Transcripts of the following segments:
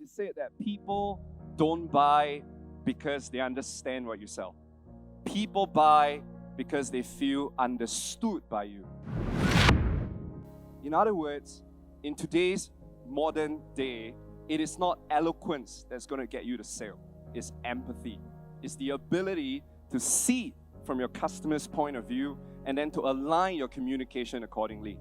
is said that people don't buy because they understand what you sell. People buy because they feel understood by you. In other words, in today's modern day, it is not eloquence that's going to get you to sale. It's empathy. It's the ability to see from your customer's point of view and then to align your communication accordingly.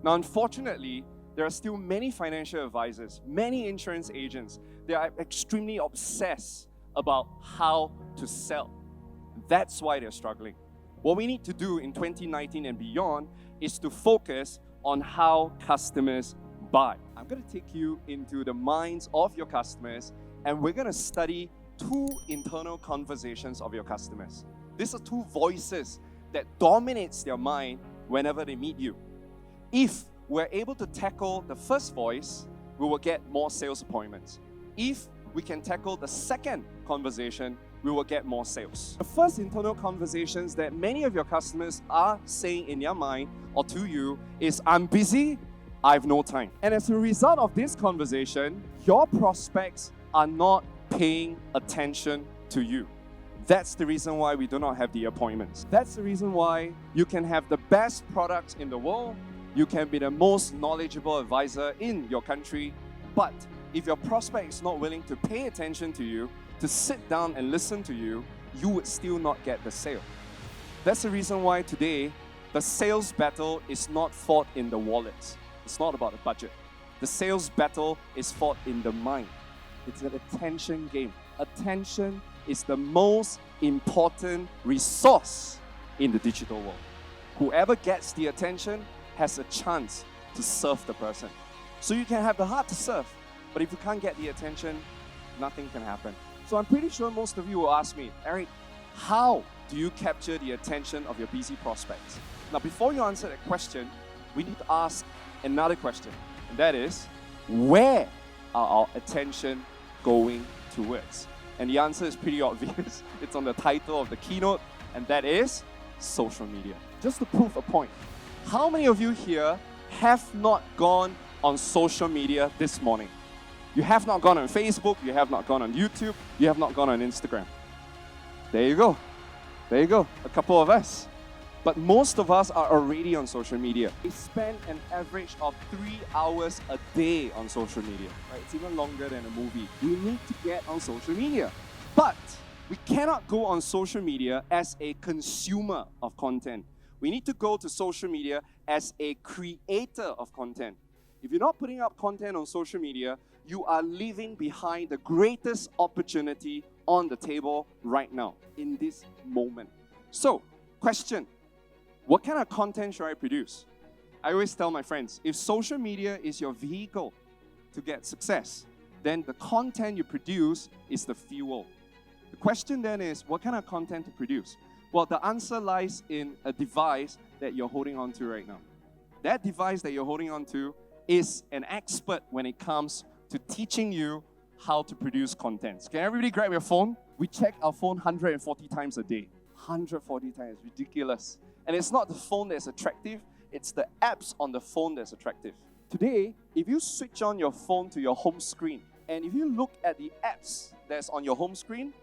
Now, unfortunately, there are still many financial advisors, many insurance agents that are extremely obsessed about how to sell. That's why they're struggling. What we need to do in 2019 and beyond is to focus on how customers buy. I'm going to take you into the minds of your customers, and we're going to study two internal conversations of your customers. These are two voices that dominates their mind whenever they meet you. If we're able to tackle the first voice, we will get more sales appointments. If we can tackle the second conversation, we will get more sales. The first internal conversations that many of your customers are saying in their mind or to you is, I'm busy, I have no time. And as a result of this conversation, your prospects are not paying attention to you. That's the reason why we do not have the appointments. That's the reason why you can have the best products in the world, you can be the most knowledgeable advisor in your country, but if your prospect is not willing to pay attention to you, to sit down and listen to you, you would still not get the sale. That's the reason why today, the sales battle is not fought in the wallets. It's not about the budget. The sales battle is fought in the mind. It's an attention game. Attention is the most important resource in the digital world. Whoever gets the attention has a chance to serve the person. So you can have the heart to serve, but if you can't get the attention, nothing can happen. So I'm pretty sure most of you will ask me, Eric, how do you capture the attention of your busy prospects? Now, before you answer that question, we need to ask another question, and that is, where are our attention going towards? And the answer is pretty obvious. It's on the title of the keynote, and that is social media. Just to prove a point, how many of you here have not gone on social media this morning? You have not gone on Facebook, you have not gone on YouTube, you have not gone on Instagram. There you go. There you go. A couple of us. But most of us are already on social media. We spend an average of 3 hours a day on social media. Right? It's even longer than a movie. We need to get on social media. But we cannot go on social media as a consumer of content. We need to go to social media as a creator of content. If you're not putting up content on social media, you are leaving behind the greatest opportunity on the table right now, in this moment. So, question, what kind of content should I produce? I always tell my friends, if social media is your vehicle to get success, then the content you produce is the fuel. The question then is, what kind of content to produce? Well, the answer lies in a device that you're holding on to right now. That device that you're holding on to is an expert when it comes to teaching you how to produce content. Can everybody grab your phone? We check our phone 140 times a day. 140 times, ridiculous. And it's not the phone that's attractive, it's the apps on the phone that's attractive. Today, if you switch on your phone to your home screen, and if you look at the apps that's on your home screen,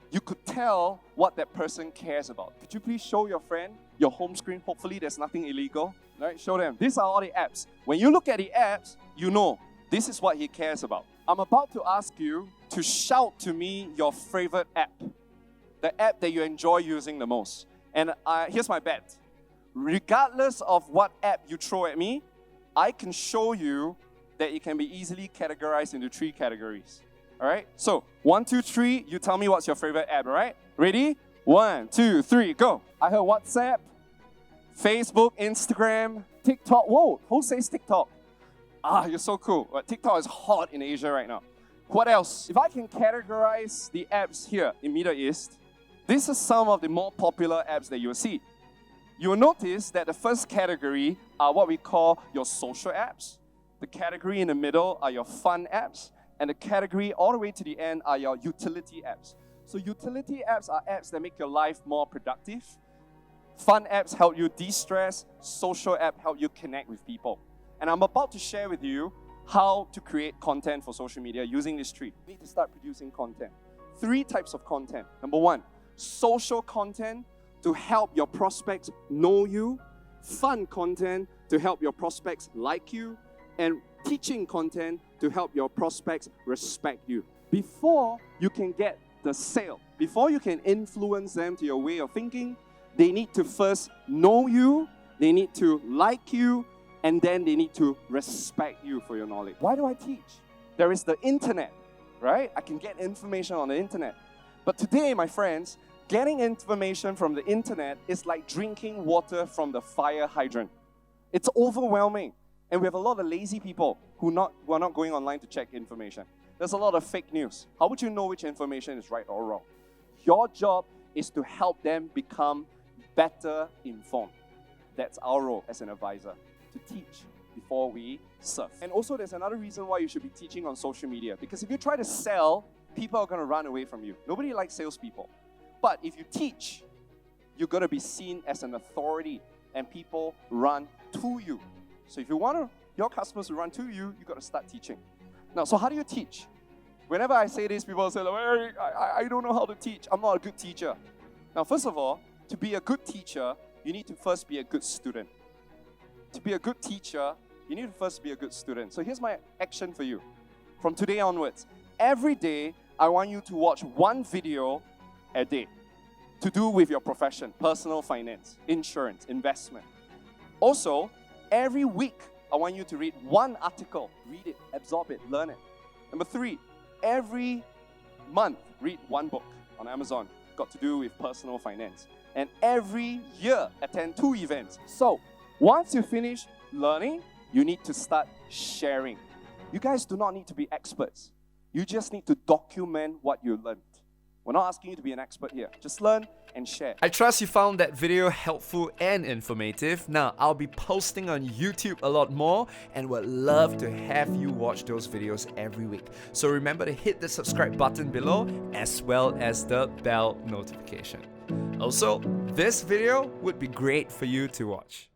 you could tell what that person cares about. Could you please show your friend your home screen? Hopefully there's nothing illegal. All right, show them. These are all the apps. When you look at the apps, you know this is what he cares about. I'm about to ask you to shout to me your favorite app. The app that you enjoy using the most. And here's my bet. Regardless of what app you throw at me, I can show you that it can be easily categorized into 3 categories. All right? So, 1, 2, 3, you tell me what's your favorite app, all right? Ready? 1, 2, 3, go. I heard WhatsApp, Facebook, Instagram, TikTok. Whoa, who says TikTok? You're so cool. But TikTok is hot in Asia right now. What else? If I can categorize the apps here in Middle East, these are some of the more popular apps that you'll see. You'll notice that the first category are what we call your social apps. The category in the middle are your fun apps. And the category all the way to the end are your utility apps. So utility apps are apps that make your life more productive. Fun apps help you de-stress. Social apps help you connect with people. And I'm about to share with you how to create content for social media using this tree. You need to start producing content. 3 types of content. Number 1, social content to help your prospects know you, fun content to help your prospects like you, and teaching content to help your prospects respect you. Before you can get the sale, before you can influence them to your way of thinking, they need to first know you, they need to like you, and then they need to respect you for your knowledge. Why do I teach? There is the internet, right? I can get information on the internet. But today, my friends, getting information from the internet is like drinking water from the fire hydrant. It's overwhelming. And we have a lot of lazy people who are not going online to check information. There's a lot of fake news. How would you know which information is right or wrong? Your job is to help them become better informed. That's our role as an advisor, to teach before we serve. And also there's another reason why you should be teaching on social media. Because if you try to sell, people are going to run away from you. Nobody likes salespeople. But if you teach, you're going to be seen as an authority and people run to you. So if you want your customers to run to you, you've got to start teaching. Now, so how do you teach? Whenever I say this, people say, I don't know how to teach. I'm not a good teacher. Now, first of all, to be a good teacher, you need to first be a good student. To be a good teacher, you need to first be a good student. So here's my action for you. From today onwards, every day, I want you to watch 1 video a day to do with your profession, personal finance, insurance, investment. Also, every week, I want you to read 1 article. Read it, absorb it, learn it. Number 3, every month, read 1 book on Amazon, got to do with personal finance. And every year, attend 2 events. So, once you finish learning, you need to start sharing. You guys do not need to be experts. You just need to document what you learned. We're not asking you to be an expert here. Just learn and share. I trust you found that video helpful and informative. Now, I'll be posting on YouTube a lot more and would love to have you watch those videos every week. So remember to hit the subscribe button below as well as the bell notification. Also, this video would be great for you to watch.